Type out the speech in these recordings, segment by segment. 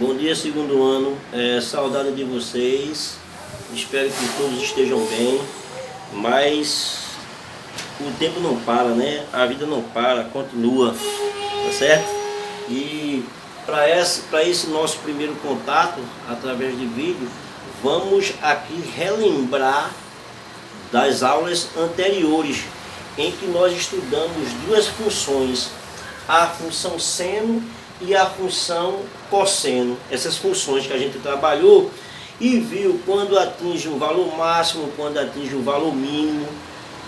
Bom dia, segundo ano. Saudade de vocês. Espero que todos estejam bem. Mas o tempo não para, né? A vida não para, continua, tá certo? E para esse nosso primeiro contato, através de vídeo, vamos aqui relembrar das aulas anteriores, em que nós estudamos duas funções, a função seno e a função cosseno. Essas funções que a gente trabalhou e viu quando atinge um valor máximo, quando atinge um valor mínimo,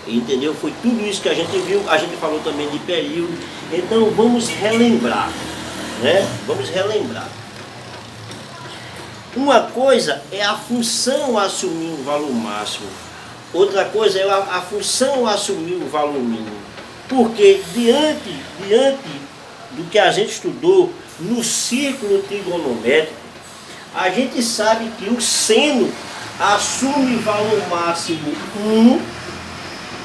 entendeu? Foi tudo isso que a gente viu. A gente falou também de período. Então vamos relembrar, né? Vamos relembrar. Uma coisa é a função assumir um valor máximo, outra coisa é a função assumir o valor mínimo. Porque diante do que a gente estudou no círculo trigonométrico, a gente sabe que o seno assume valor máximo 1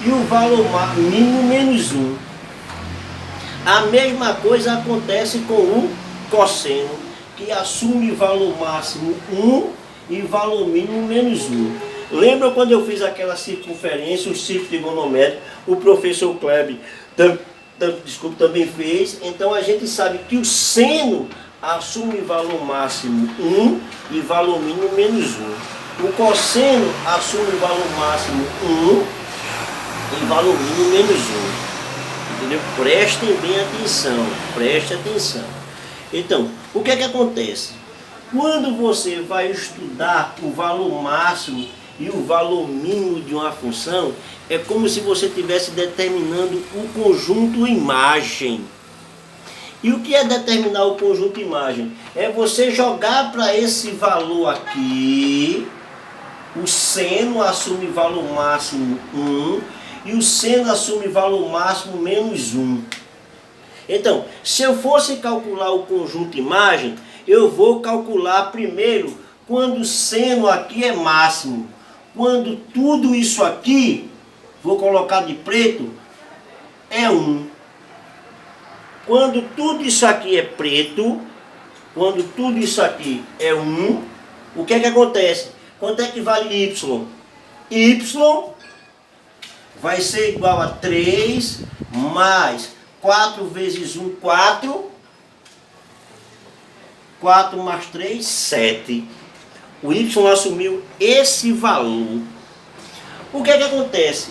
e o valor mínimo menos 1. A mesma coisa acontece com o cosseno, que assume valor máximo 1 e valor mínimo menos 1. Lembra quando eu fiz aquela circunferência, o círculo trigonométrico, o professor Kleber também fez. Então a gente sabe que o seno assume valor máximo 1 e valor mínimo menos 1. O cosseno assume valor máximo 1 e valor mínimo menos 1. Entendeu? Prestem bem atenção, preste atenção. Então, o que é que acontece? Quando você vai estudar o valor máximo e o valor mínimo de uma função, é como se você estivesse determinando o conjunto imagem. E o que é determinar o conjunto imagem? É você jogar para esse valor aqui, o seno assume valor máximo 1 e o seno assume valor máximo menos 1. Então, se eu fosse calcular o conjunto imagem, eu vou calcular primeiro quando o seno aqui é máximo. Quando tudo isso aqui, vou colocar de preto, é 1. Quando tudo isso aqui é preto, quando tudo isso aqui é 1, o que é que acontece? Quanto é que vale y? Y vai ser igual a 3 mais 4 vezes 1, 4. 4 mais 3, 7. O y assumiu esse valor. O que é que acontece?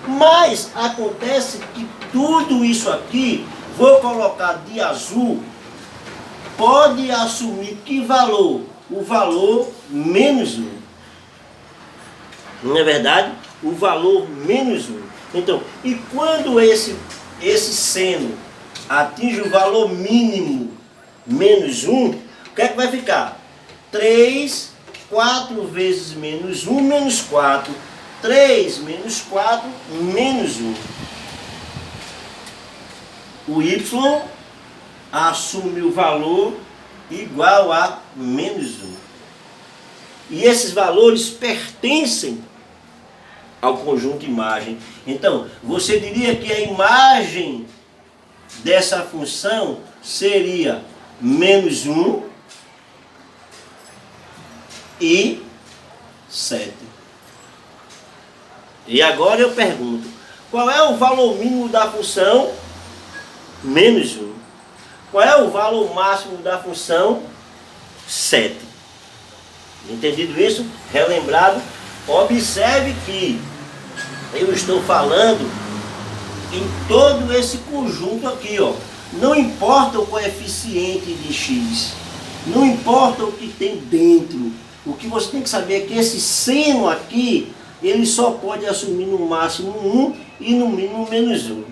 Mas acontece que tudo isso aqui, vou colocar de azul, pode assumir que valor? O valor menos 1. Não é verdade? O valor menos 1. Então, e quando esse seno atinge o valor mínimo menos 1, o que é que vai ficar? 3, 4 vezes menos 1, menos 4. 3 menos 4, menos 1. O y assume o valor igual a menos 1. E esses valores pertencem ao conjunto imagem. Então, você diria que a imagem dessa função seria menos 1 e 7. E agora eu pergunto, qual é o valor mínimo da função? Menos 1. Qual é o valor máximo da função? 7. Entendido isso? Relembrado? Observe que eu estou falando em todo esse conjunto aqui, ó. Não importa o coeficiente de x, não importa o que tem dentro. O que você tem que saber é que esse seno aqui, ele só pode assumir no máximo 1 e no mínimo menos 1.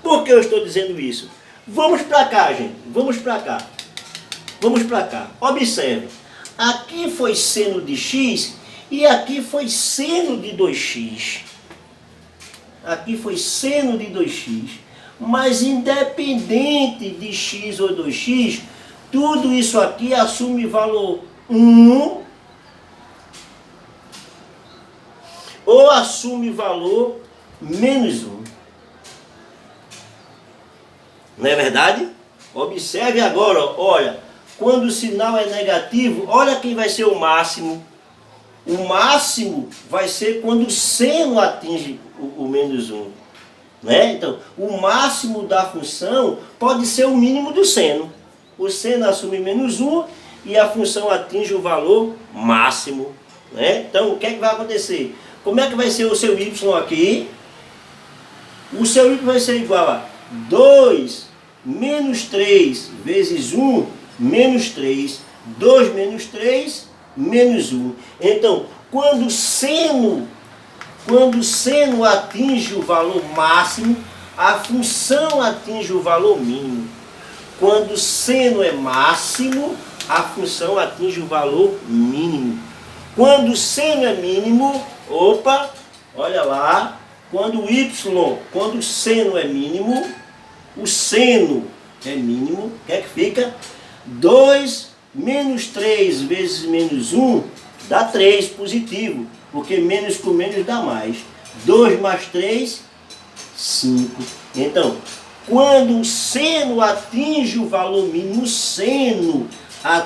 Por que eu estou dizendo isso? Vamos para cá, gente. Vamos para cá. Vamos para cá. Observe. Aqui foi seno de x e aqui foi seno de 2x. Aqui foi seno de 2x. Mas independente de x ou 2x, tudo isso aqui assume valor 1 ou assume valor menos 1. Não é verdade? Observe agora, olha, quando o sinal é negativo, olha quem vai ser o máximo. O máximo vai ser quando o seno atinge o menos 1. Né? Então, o máximo da função pode ser o mínimo do seno. O seno assume menos 1 e a função atinge o valor máximo. Né? Então, o que é que vai acontecer? Como é que vai ser o seu y aqui? O seu y vai ser igual a 2 menos 3 vezes 1 menos 3. 2 menos 3 menos 1. Então, quando o seno atinge o valor máximo, a função atinge o valor mínimo. Quando o seno é máximo, a função atinge o valor mínimo. Quando o seno é mínimo, opa, olha lá, quando o seno é mínimo, o que é que fica? 2 menos 3 vezes menos 1 dá 3 positivo, porque menos com menos dá mais. 2 mais 3, 5. Então, quando o seno atinge o valor mínimo, a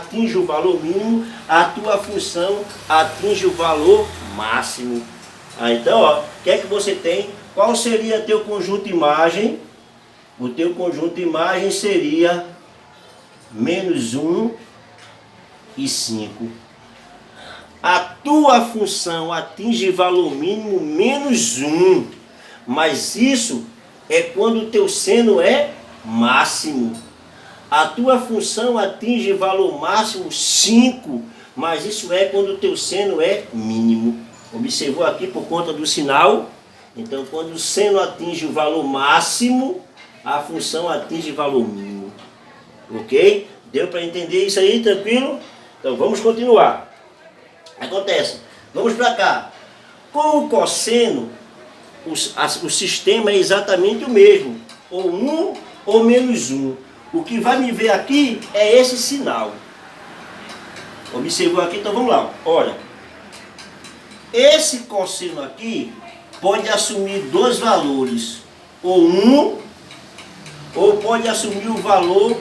tua função atinge o valor máximo. Então, ó, o que é que você tem? Qual seria teu conjunto imagem? O teu conjunto imagem seria menos 1 e 5. A tua função atinge valor mínimo menos 1. Mas isso é quando o teu seno é máximo. A tua função atinge valor máximo 5. Mas isso é quando o teu seno é mínimo. Observou aqui por conta do sinal? Então, quando o seno atinge o valor máximo, a função atinge valor mínimo. Ok? Deu para entender isso aí, tranquilo? Então, vamos continuar. Acontece. Vamos para cá. Com o cosseno, o sistema é exatamente o mesmo. Ou 1 ou menos 1. O que vai me ver aqui é esse sinal. Observou aqui? Então, vamos lá. Olha. Esse cosseno aqui pode assumir dois valores. Ou 1, ou pode assumir o valor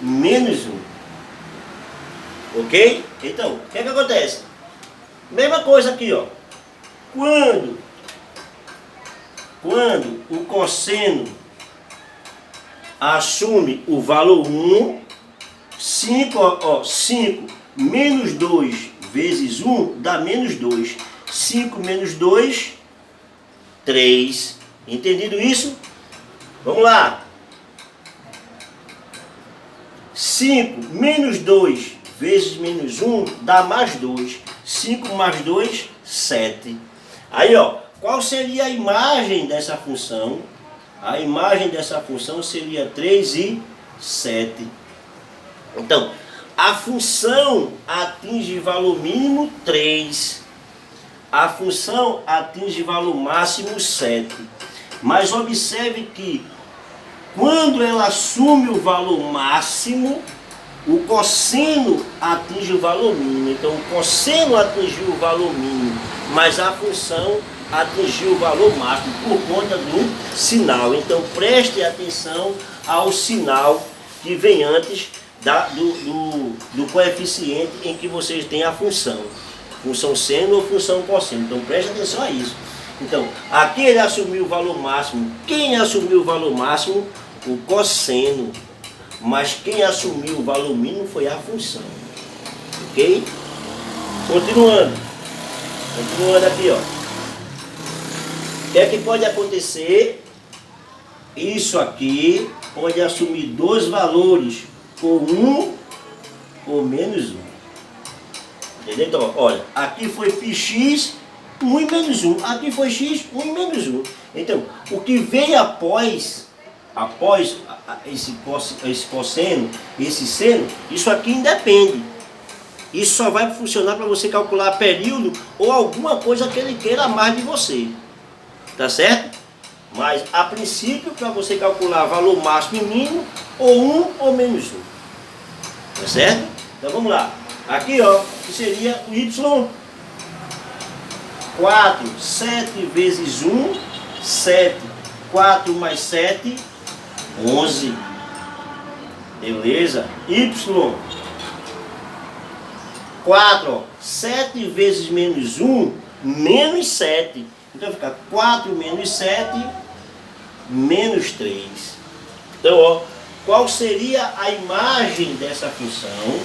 menos 1. Ok? Então, o que é que acontece? Mesma coisa aqui, ó. Quando o cosseno assume o valor 1, 5 menos 2 vezes 1 dá menos 2. 5 menos 2, 3. Entendido isso? Vamos lá. 5 menos 2 vezes menos 1 dá mais 2. 5 mais 2, 7. Aí, ó, qual seria a imagem dessa função? A imagem dessa função seria 3 e 7. Então, a função atinge valor mínimo 3. A função atinge valor máximo 7. Mas observe que quando ela assume o valor máximo, o cosseno atinge o valor mínimo. Então, o cosseno atingiu o valor mínimo, mas a função atingiu o valor máximo por conta do sinal. Então, preste atenção ao sinal que vem antes do coeficiente em que vocês têm a função. Função seno ou função cosseno. Então, preste atenção a isso. Então, aqui ele assumiu o valor máximo. Quem assumiu o valor máximo? O cosseno. Mas quem assumiu o valor mínimo foi a função. Ok? Continuando aqui, ó. O que é que pode acontecer? Isso aqui pode assumir dois valores, ou 1 ou menos 1. Entendeu? Então, olha, aqui foi πx, 1 e menos 1. Aqui foi x, 1 e menos 1. Então, o que veio após esse cosseno, esse seno, isso aqui independe. Isso só vai funcionar para você calcular período ou alguma coisa que ele queira mais de você. Tá certo? Mas, a princípio, para você calcular valor máximo e mínimo, ou 1 ou menos 1. Tá certo? Então, vamos lá. Aqui, ó, que seria o y. 4, 7 vezes 1, 7. 4 mais 7, 11. Beleza? Y. 4, ó, 7 vezes menos 1, menos 7. Então fica 4 menos 7, menos 3. Então, ó, qual seria a imagem dessa função?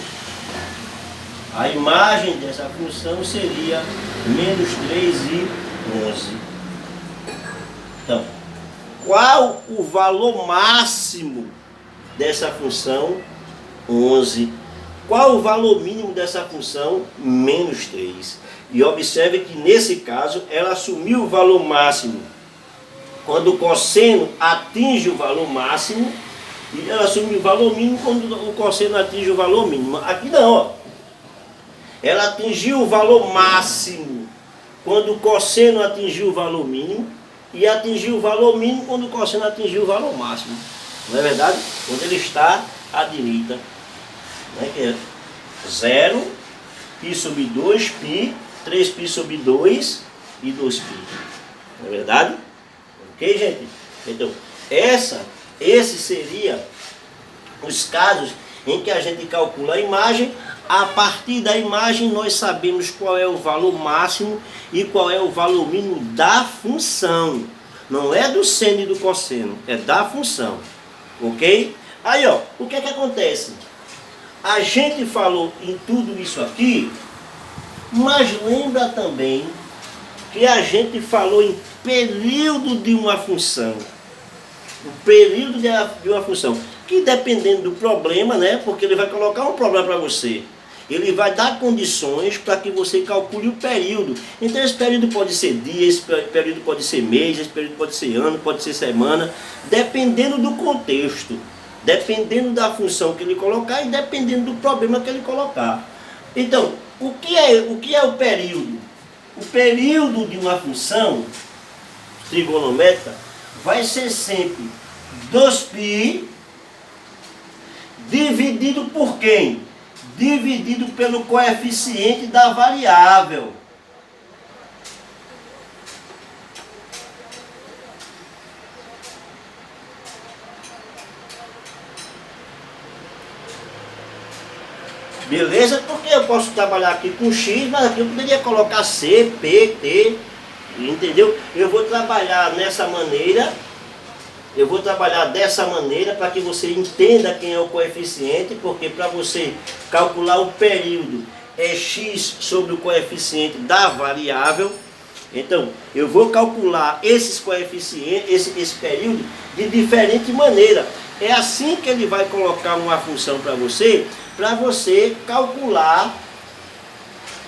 A imagem dessa função seria menos 3 e 11. Então, qual o valor máximo dessa função? 11. Qual o valor mínimo dessa função? Menos 3. E observe que nesse caso ela assumiu o valor máximo quando o cosseno atinge o valor máximo, e ela assume o valor mínimo quando o cosseno atinge o valor mínimo. Aqui não, ó. Ela atingiu o valor máximo quando o cosseno atingiu o valor mínimo, e atingiu o valor mínimo quando o cosseno atingiu o valor máximo. Não é verdade? Quando ele está à direita, né, que é 0, π sobre 2, π, 3π sobre 2 e 2π. Não é verdade? Ok, gente? Então, esses seriam os casos em que a gente calcula a imagem. A partir da imagem nós sabemos qual é o valor máximo e qual é o valor mínimo da função. Não é do seno e do cosseno, é da função. Ok? Aí, ó, o que é que acontece? A gente falou em tudo isso aqui, mas lembra também que a gente falou em período de uma função. O período de uma função, que dependendo do problema, né? Porque ele vai colocar um problema para você. Ele vai dar condições para que você calcule o período. Então esse período pode ser dia, esse período pode ser mês, esse período pode ser ano, pode ser semana, dependendo do contexto, dependendo da função que ele colocar e dependendo do problema que ele colocar. Então, o que é o período? O período de uma função trigonométrica vai ser sempre 2π dividido por quem? Dividido pelo coeficiente da variável. Beleza? Porque eu posso trabalhar aqui com x, mas aqui eu poderia colocar c, p, t, entendeu? Eu vou trabalhar nessa maneira. Eu vou trabalhar dessa maneira para que você entenda quem é o coeficiente, porque para você calcular o período é x sobre o coeficiente da variável. Então, eu vou calcular esses coeficientes, esse período de diferente maneira. É assim que ele vai colocar uma função para você calcular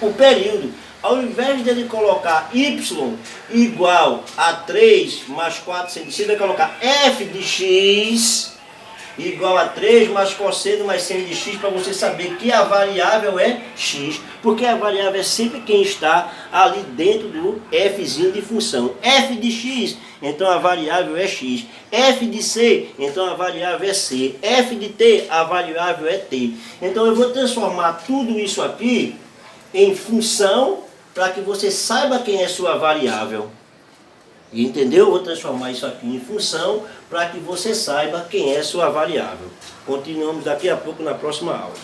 o período. Ao invés de ele colocar y igual a 3 mais 4 sin de x, ele vai colocar f de x igual a 3 mais cosseno mais seno de x, para você saber que a variável é x, porque a variável é sempre quem está ali dentro do fzinho de função. F de x, então a variável é x. F de c, então a variável é c. F de t, a variável é t. Então eu vou transformar tudo isso aqui em função, para que você saiba quem é sua variável. Entendeu? Vou transformar isso aqui em função para que você saiba quem é sua variável. Continuamos daqui a pouco na próxima aula.